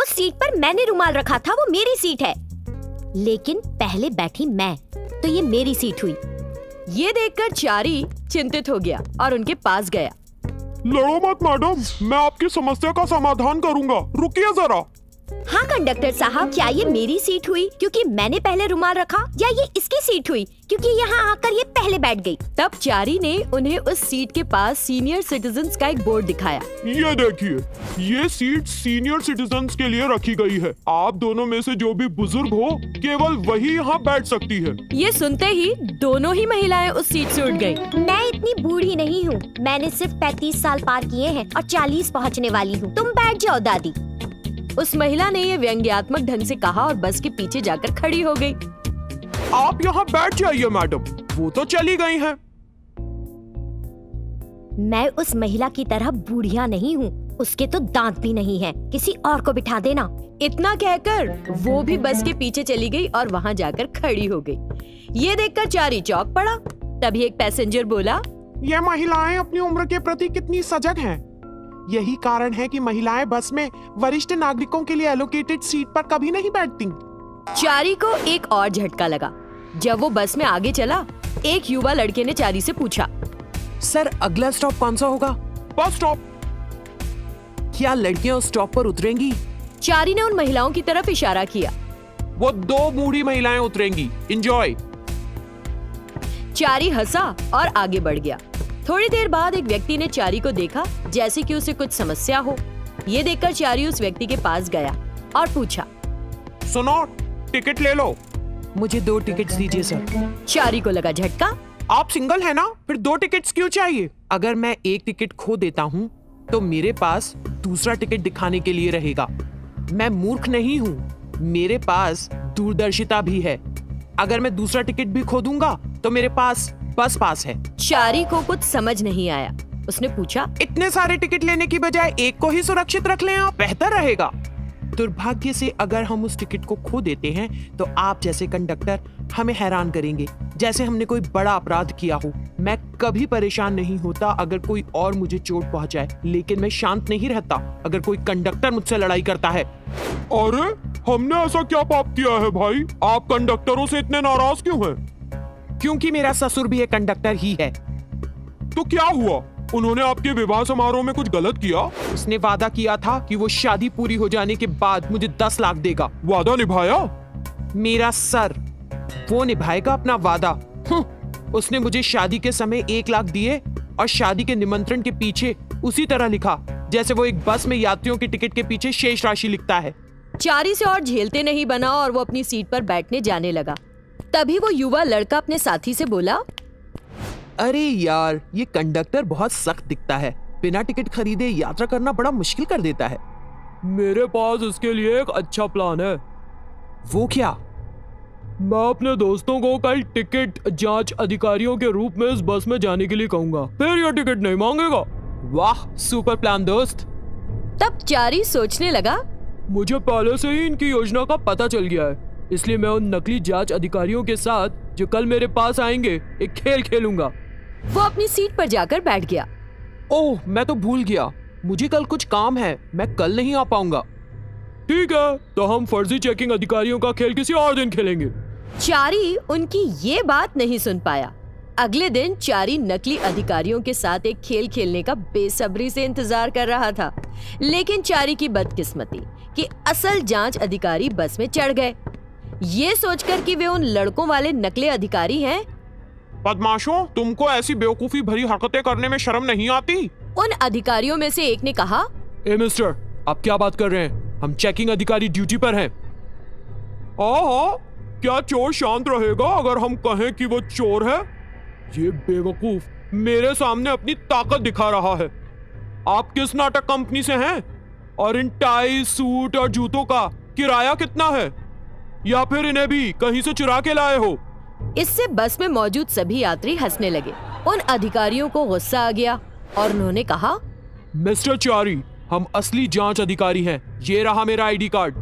उस सीट पर मैंने रुमाल रखा था, वो मेरी सीट है। लेकिन पहले बैठी मैं, तो ये मेरी सीट हुई। ये देखकर चारी चिंतित हो गया और उनके पास गया। लड़ो मत मैडम, मैं आपकी समस्या का समाधान करूंगा, रुकिए जरा। हाँ कंडक्टर साहब, क्या ये मेरी सीट हुई क्योंकि मैंने पहले रुमाल रखा, या ये इसकी सीट हुई क्योंकि यहाँ आकर ये पहले बैठ गई? तब चारी ने उन्हें उस सीट के पास सीनियर सिटीजन्स का एक बोर्ड दिखाया। ये देखिए, ये सीट सीनियर सिटीजन्स के लिए रखी गई है। आप दोनों में से जो भी बुजुर्ग हो, केवल वही यहाँ बैठ सकती है। ये सुनते ही दोनों ही महिलाएं उस सीट से उठ गयी। मैं इतनी बूढ़ी नहीं हूँ, मैंने सिर्फ 35 साल पार किए हैं और 40 पहुँचने वाली हूँ। तुम बैठ जाओ दादी। उस महिला ने ये व्यंग्यात्मक ढंग से कहा और बस के पीछे जाकर खड़ी हो गई। आप यहाँ बैठ जाइए मैडम, वो तो चली गई हैं। मैं उस महिला की तरह बूढ़िया नहीं हूँ, उसके तो दांत भी नहीं है, किसी और को बिठा देना। इतना कहकर वो भी बस के पीछे चली गई और वहाँ जाकर खड़ी हो गई। ये देखकर चारी चौंक पड़ा। तभी एक पैसेंजर बोला, ये महिलाएं अपनी उम्र के प्रति कितनी सजग हैं। यही कारण है कि महिलाएं बस में वरिष्ठ नागरिकों के लिए एलोकेटेड सीट पर कभी नहीं बैठती। चारी को एक और झटका लगा। जब वो बस में आगे चला, एक युवा लड़के ने चारी से पूछा, सर अगला स्टॉप कौन सा होगा? Bus stop. क्या लड़कियां उस स्टॉप पर उतरेंगी? चारी ने उन महिलाओं की तरफ इशारा किया। वो 2 बूढ़ी महिलाएं उतरेंगी, एंजॉय। चारी हंसा और आगे बढ़ गया। थोड़ी देर बाद एक व्यक्ति ने चारी को देखा जैसे कि उसे कुछ समस्या हो। ये देखकर चारी उस व्यक्ति के पास गया और पूछा, सुनो, टिकट ले लो। मुझे 2 टिकट्स दीजिए सर। चारी को लगा झटका। आप सिंगल है ना, फिर 2 टिकट्स क्यों चाहिए? अगर मैं एक टिकट खो देता हूँ तो मेरे पास दूसरा टिकट दिखाने के लिए रहेगा। मैं मूर्ख नहीं हूँ, मेरे पास दूरदर्शिता भी है। अगर मैं दूसरा टिकट भी खो दूंगा तो मेरे पास बस पास है। चारी को कुछ समझ नहीं आया। उसने पूछा, इतने सारे टिकट लेने की बजाय एक को ही सुरक्षित रख लें, आप बेहतर रहेगा। दुर्भाग्य से अगर हम उस टिकट को खो देते हैं तो आप जैसे कंडक्टर हमें हैरान करेंगे, जैसे हमने कोई बड़ा अपराध किया हो। मैं कभी परेशान नहीं होता अगर कोई और मुझे चोट पहुंचाए, लेकिन मैं शांत नहीं रहता अगर कोई कंडक्टर मुझसे लड़ाई करता है। अरे, हमने ऐसा क्या पाप किया है भाई? आप कंडक्टरों से इतने नाराज क्यों हैं? क्योंकि मेरा ससुर भी एक कंडक्टर ही है। तो क्या हुआ? उन्होंने आपके विवाह समारोह में कुछ गलत किया? उसने वादा किया था कि वो शादी पूरी हो जाने के बाद मुझे 10 लाख देगा। वादा निभाया? मेरा सर, वो निभाएगा अपना वादा। उसने मुझे शादी के समय 1 लाख दिए और शादी के निमंत्रण के पीछे उसी तरह लिखा जैसे वो एक बस में यात्रियों की टिकट के पीछे शेष राशि लिखता है। चारी से और झेलते नहीं बना और वो अपनी सीट पर बैठने जाने लगा। तभी वो युवा लड़का अपने साथी से बोला, अरे यार, ये कंडक्टर बहुत सख्त दिखता है, बिना टिकट खरीदे यात्रा करना बड़ा मुश्किल कर देता है। मेरे पास इसके लिए एक अच्छा प्लान है। वो क्या? मैं अपने दोस्तों को कल टिकट जांच अधिकारियों के रूप में इस बस में जाने के लिए कहूंगा, फिर यह टिकट नहीं मांगेगा। वाह, सुपर प्लान दोस्त। तब चारी सोचने लगा, मुझे पहले से ही इनकी योजना का पता चल गया है, इसलिए मैं उन नकली जांच अधिकारियों के साथ जो कल मेरे पास आएंगे एक खेल खेलूंगा। वो अपनी सीट पर जाकर बैठ गया। ओह, मैं तो भूल गया, मुझे कल कुछ काम है, मैं कल नहीं आ पाऊंगा। ठीक है, तो हम फर्जी चेकिंग अधिकारियों का खेल किसी और दिन खेलेंगे। चारी उनकी ये बात नहीं सुन पाया। अगले दिन चारी नकली अधिकारियों के साथ एक खेल खेलने का बेसब्री से इंतजार कर रहा था, लेकिन चारी की बदकिस्मती कि असल जांच अधिकारी बस में चढ़ गए। ये सोचकर कि वे उन लड़कों वाले नकली अधिकारी हैं। बदमाशों, तुमको ऐसी बेवकूफी भरी हरकतें करने में शर्म नहीं आती? उन अधिकारियों में से एक ने कहा, ए मिस्टर, आप क्या बात कर रहे हैं? हम चेकिंग अधिकारी ड्यूटी पर हैं। हाँ, क्या चोर शांत रहेगा अगर हम कहें कि वो चोर है? ये बेवकूफ मेरे सामने अपनी ताकत दिखा रहा है। आप किस नाटक कंपनी से हैं? और इन टाई, सूट और जूतों का किराया कितना है? या फिर इन्हें भी कहीं से चुरा के लाए हो? इससे बस में मौजूद सभी यात्री हंसने लगे। उन अधिकारियों को गुस्सा आ गया और उन्होंने कहा, मिस्टर चारी, हम असली जांच अधिकारी हैं। ये रहा मेरा आईडी कार्ड।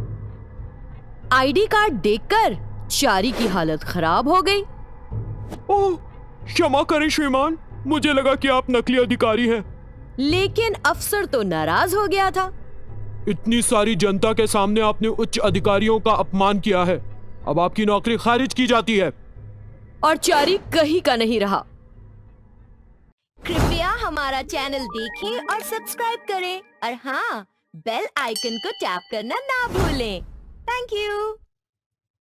आईडी कार्ड देखकर चारी की हालत खराब हो गई। ओह, क्षमा करें श्रीमान, मुझे लगा कि आप नकली अधिकारी हैं। लेकिन अफसर तो नाराज हो गया था। इतनी सारी जनता के सामने आपने उच्च अधिकारियों का अपमान किया है। अब आपकी नौकरी खारिज की जाती है। और चारी कहीं का नहीं रहा। कृपया हमारा चैनल देखें और सब्सक्राइब करें और हाँ, बेल आइकन को टैप करना ना भूलें। Thank you.